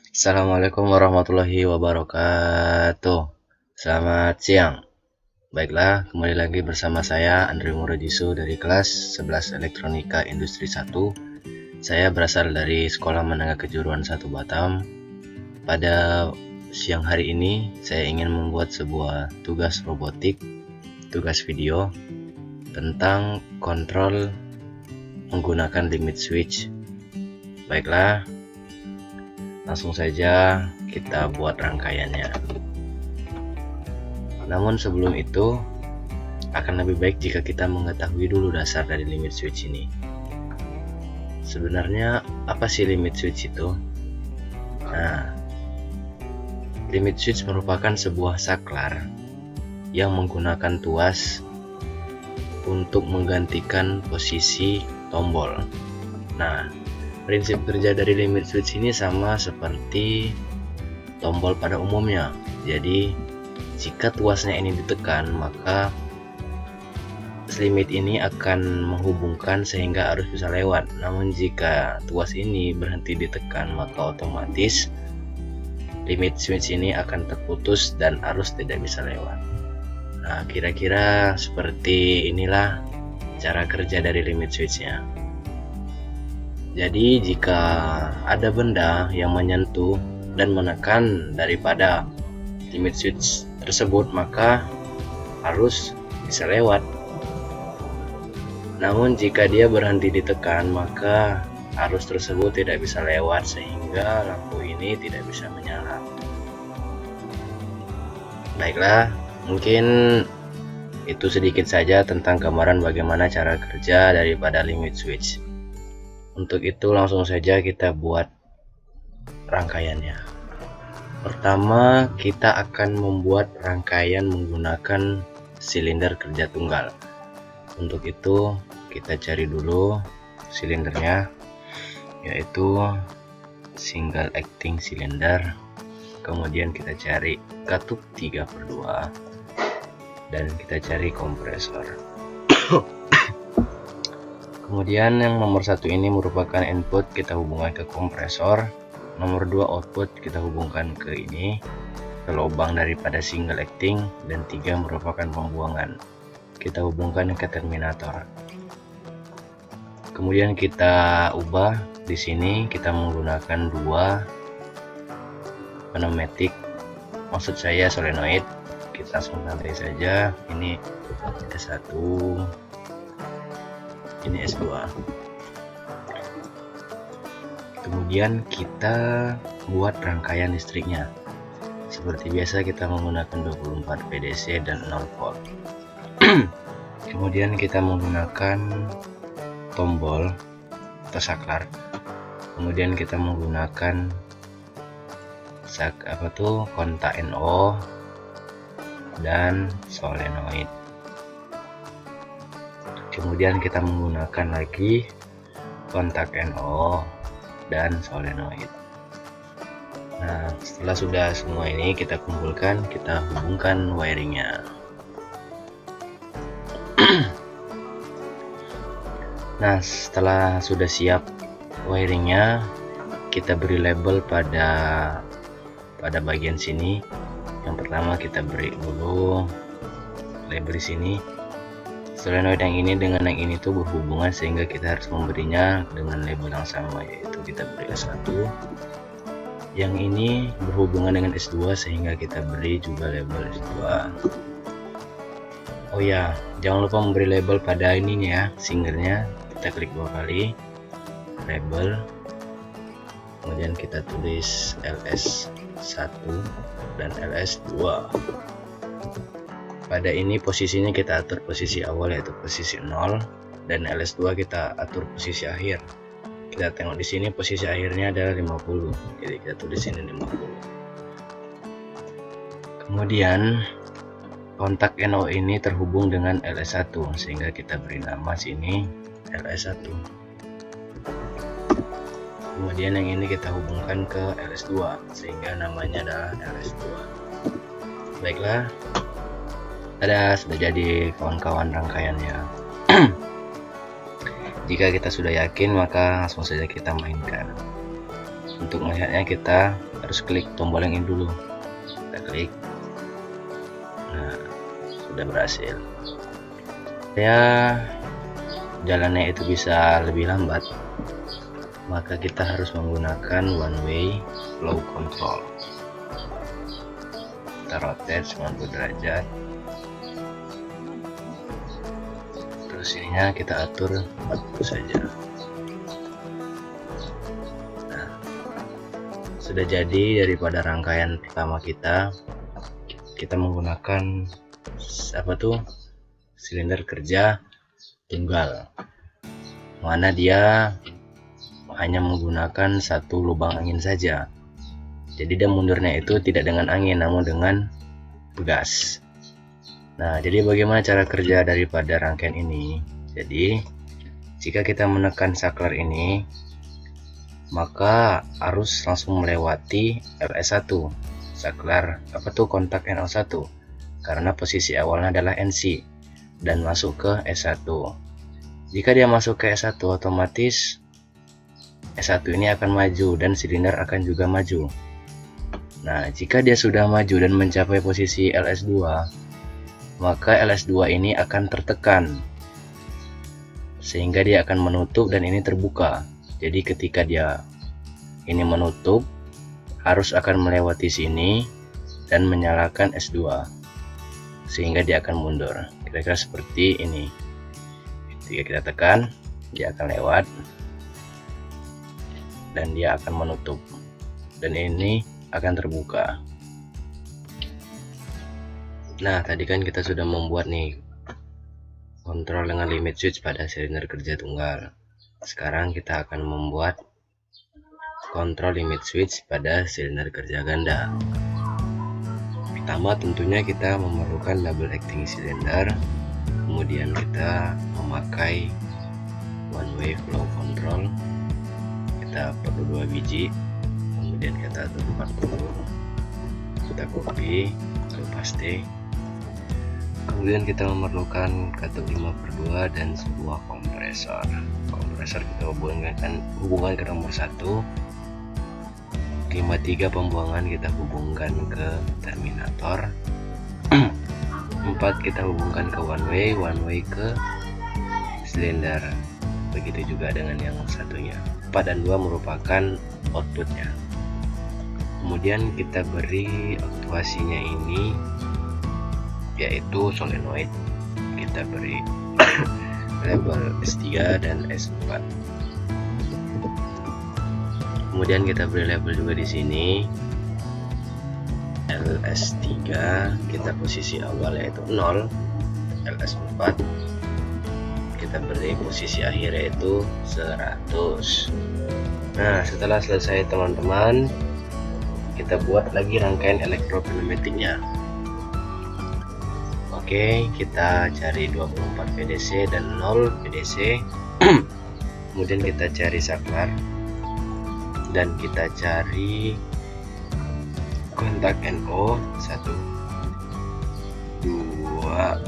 Assalamualaikum warahmatullahi wabarakatuh. Selamat siang. Baiklah, kembali lagi bersama saya Andre Murajisu dari kelas 11 Elektronika Industri 1. Saya berasal dari Sekolah Menengah Kejuruan 1 Batam. Pada siang hari ini saya ingin membuat sebuah tugas robotik, tugas video tentang kontrol menggunakan limit switch. Baiklah, langsung saja kita buat rangkaiannya. Namun sebelum itu, akan lebih baik jika kita mengetahui dulu dasar dari limit switch ini. Sebenarnya apa sih limit switch itu? Nah, limit switch merupakan sebuah saklar yang menggunakan tuas untuk menggantikan posisi tombol. Nah, prinsip kerja dari limit switch ini sama seperti tombol pada umumnya. Jadi, jika tuasnya ini ditekan, maka limit ini akan menghubungkan sehingga arus bisa lewat. Namun jika tuas ini berhenti ditekan, maka otomatis limit switch ini akan terputus dan arus tidak bisa lewat. Nah, kira-kira seperti inilah cara kerja dari limit switch-nya. Jadi jika ada benda yang menyentuh dan menekan daripada limit switch tersebut, maka arus bisa lewat. Namun jika dia berhenti ditekan, maka arus tersebut tidak bisa lewat sehingga lampu ini tidak bisa menyala. Baiklah, mungkin itu sedikit saja tentang gambaran bagaimana cara kerja daripada limit switch. Untuk itu langsung saja kita buat rangkaiannya. Pertama, kita akan membuat rangkaian menggunakan silinder kerja tunggal. Untuk itu kita cari dulu silindernya, yaitu single acting cylinder. Kemudian kita cari katup 3/2 dan kita cari kompresor. Kemudian yang nomor 1 ini merupakan input, kita hubungkan ke kompresor. Nomor 2 output, kita hubungkan ke ini, ke lubang daripada single acting. Dan 3 merupakan pembuangan, kita hubungkan ke terminator. Kemudian kita ubah di sini, kita menggunakan 2 pneumatik, maksud saya solenoid. Kita langsung santai saja. Ini S1, ini S2. Kemudian kita buat rangkaian listriknya. Seperti biasa kita menggunakan 24 VDC dan 0 volt. Kemudian kita menggunakan tombol atau saklar. Kemudian kita menggunakan kontak NO dan solenoid. Kemudian kita menggunakan lagi kontak NO dan solenoid. Nah, setelah sudah semua ini kita kumpulkan, kita hubungkan wiringnya. Nah, setelah sudah siap wiringnya, kita beri label pada bagian sini. Yang pertama kita beri dulu label di sini. Solenoid yang ini dengan yang ini tuh berhubungan sehingga kita harus memberinya dengan label yang sama, yaitu kita beri S1. Yang ini berhubungan dengan S2 sehingga kita beri juga label S2. Oh ya, jangan lupa memberi label pada ininya ya, singernya. Kita klik 2 kali label, kemudian kita tulis LS1 dan LS2. Pada ini posisinya kita atur posisi awal yaitu posisi 0, dan LS2 kita atur posisi akhir. Kita tengok di sini posisi akhirnya adalah 50, jadi kita tulis ini 50. Kemudian kontak NO ini terhubung dengan LS1 sehingga kita beri nama sini LS1. Kemudian yang ini kita hubungkan ke LS2 sehingga namanya adalah LS2. Baiklah, sudah jadi kawan-kawan rangkaiannya. Jika kita sudah yakin, maka langsung saja kita mainkan. Untuk melihatnya kita harus klik tombol yang ini dulu. Kita klik. Nah, sudah berhasil. Ya, jalannya itu bisa lebih lambat, maka kita harus menggunakan one way flow control. Kita rotate 90 derajat. Terus ininya kita atur 40 saja. Nah, sudah jadi daripada rangkaian pertama kita menggunakan silinder kerja tunggal, mana dia hanya menggunakan satu lubang angin saja. Jadi dia mundurnya itu tidak dengan angin, namun dengan gas. Nah, jadi bagaimana cara kerja daripada rangkaian ini? Jadi, jika kita menekan saklar ini, maka arus langsung melewati LS1, saklar kontak NO1, karena posisi awalnya adalah NC dan masuk ke S1. Jika dia masuk ke S1, otomatis S1 ini akan maju dan silinder akan juga maju. Nah, jika dia sudah maju dan mencapai posisi LS2, maka LS2 ini akan tertekan sehingga dia akan menutup dan ini terbuka. Jadi ketika dia ini menutup, arus akan melewati sini dan menyalakan S2 sehingga dia akan mundur. Kira-kira seperti ini. Jika kita tekan, dia akan lewat dan dia akan menutup dan ini akan terbuka. Nah, tadi kan kita sudah membuat nih kontrol dengan limit switch pada silinder kerja tunggal. Sekarang kita akan membuat kontrol limit switch pada silinder kerja ganda. Pertama tentunya kita memerlukan double acting silinder, kemudian kita memakai one way flow control. Kita perlu 2 biji, kemudian kita atur 40, kita copy, lalu paste. Kemudian kita memerlukan katup 5/2 dan sebuah kompresor. Kompresor kita hubungkan ke nomor 1. 53 pembuangan kita hubungkan ke terminator. 4 kita hubungkan ke one way ke silinder. Begitu juga dengan yang satunya. 4 dan 2 merupakan outputnya. Kemudian kita beri aktuasinya ini yaitu solenoid. Kita beri label S3 dan S4. Kemudian kita beri label juga di sini LS3, kita posisi awal yaitu 0. LS4 kita beri posisi akhir yaitu 100. Nah, setelah selesai teman-teman, kita buat lagi rangkaian elektropneumatiknya. Oke, kita cari 24 VDC dan 0 VDC. Kemudian kita cari saklar dan kita cari kontak NO 1, 2,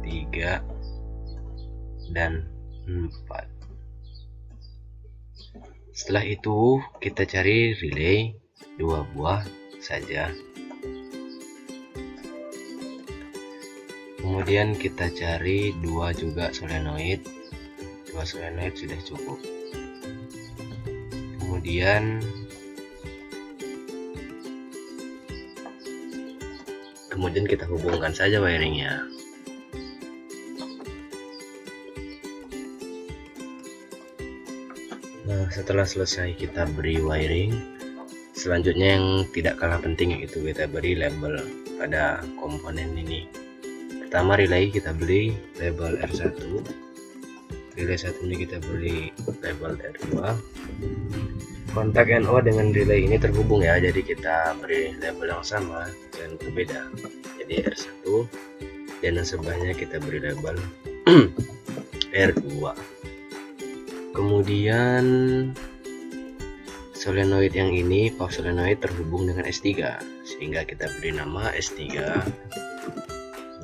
3 dan 4. Setelah itu kita cari relay 2 buah saja. Kemudian kita cari 2 juga solenoid. 2 solenoid sudah cukup. Kemudian kita hubungkan saja wiringnya. Nah, setelah selesai kita beri wiring, selanjutnya yang tidak kalah penting yaitu kita beri label pada komponen ini. Pertama, relay kita beli label R1, relay 1 ini kita beli label R2. Kontak NO dengan relay ini terhubung ya, jadi kita beri label yang sama dan berbeda. Jadi R1 dan nasabahnya kita beri label R2. Kemudian solenoid yang ini, power solenoid terhubung dengan S3, sehingga kita beri nama S3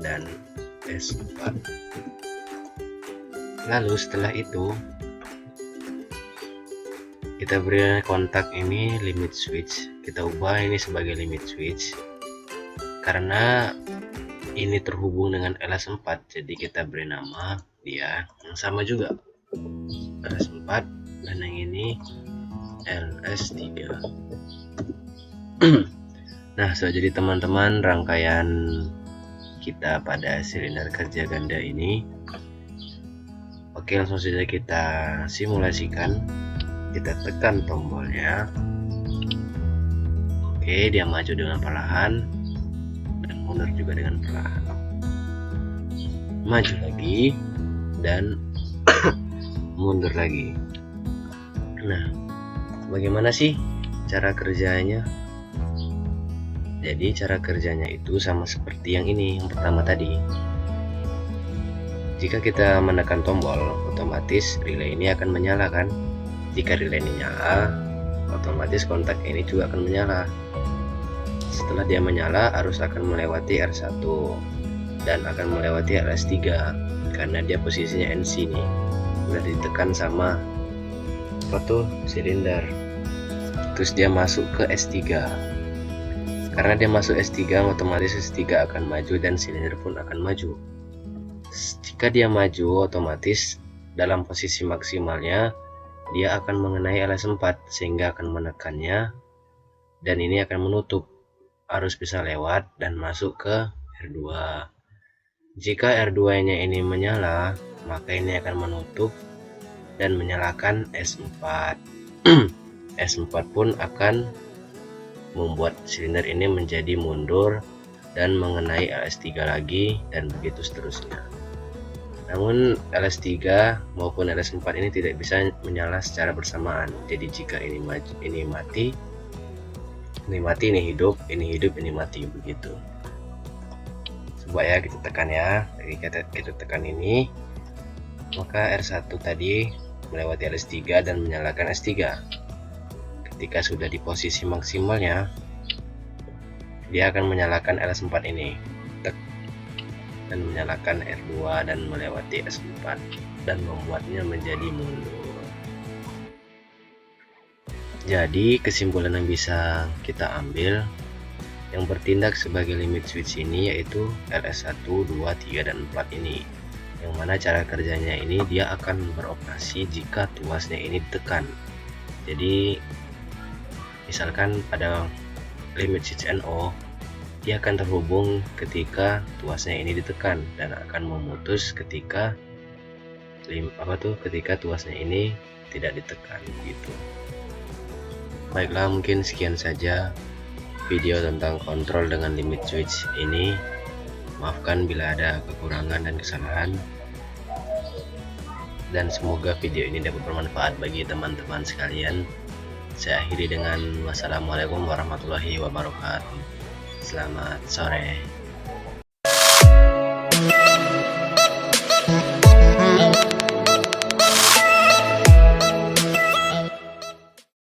dan S4. Lalu setelah itu kita beri kontak ini limit switch, kita ubah ini sebagai limit switch karena ini terhubung dengan LS4, jadi kita beri nama dia yang sama juga, LS4, dan yang ini LS3. Nah, so jadi teman-teman, rangkaian kita pada silinder kerja ganda ini. Oke, langsung saja kita simulasikan. Kita tekan tombolnya. Oke, dia maju dengan perlahan dan mundur juga dengan perlahan. Maju lagi dan mundur lagi. Nah, bagaimana sih cara kerjanya? Jadi cara kerjanya itu sama seperti yang ini, yang pertama tadi. Jika kita menekan tombol, otomatis relay ini akan menyala kan? Jika relay ini nyala, otomatis kontak ini juga akan menyala. Setelah dia menyala, arus akan melewati R1 dan akan melewati RS3 karena dia posisinya NC nih, udah ditekan sama silinder. Terus dia masuk ke S3. Karena dia masuk S3, otomatis S3 akan maju dan silinder pun akan maju. Jika dia maju, otomatis dalam posisi maksimalnya dia akan mengenai LS4 sehingga akan menekannya, dan ini akan menutup, arus bisa lewat dan masuk ke R2. Jika R2 nya ini menyala, maka ini akan menutup dan menyalakan S4. S4 pun akan membuat silinder ini menjadi mundur dan mengenai LS3 lagi, dan begitu seterusnya. Namun LS3 maupun LS4 ini tidak bisa menyala secara bersamaan. Jadi jika ini mati, ini hidup, ini mati, begitu. Coba ya kita tekan ya. Jadi kita tekan ini, maka R1 tadi melewati LS3 dan menyalakan S3. Ketika sudah di posisi maksimalnya, dia akan menyalakan LS4 ini dan menyalakan R2 dan melewati S4 dan membuatnya menjadi mundur. Jadi kesimpulan yang bisa kita ambil, yang bertindak sebagai limit switch ini yaitu LS1, 2, 3, dan 4 ini, yang mana cara kerjanya ini dia akan beroperasi jika tuasnya ini ditekan. Jadi misalkan pada limit switch NO, dia akan terhubung ketika tuasnya ini ditekan dan akan memutus ketika tuasnya ini tidak ditekan gitu. Baiklah, mungkin sekian saja video tentang kontrol dengan limit switch ini. Maafkan bila ada kekurangan dan kesalahan, dan semoga video ini dapat bermanfaat bagi teman-teman sekalian. Saya akhiri dengan wassalamualaikum warahmatullahi wabarakatuh. Selamat sore.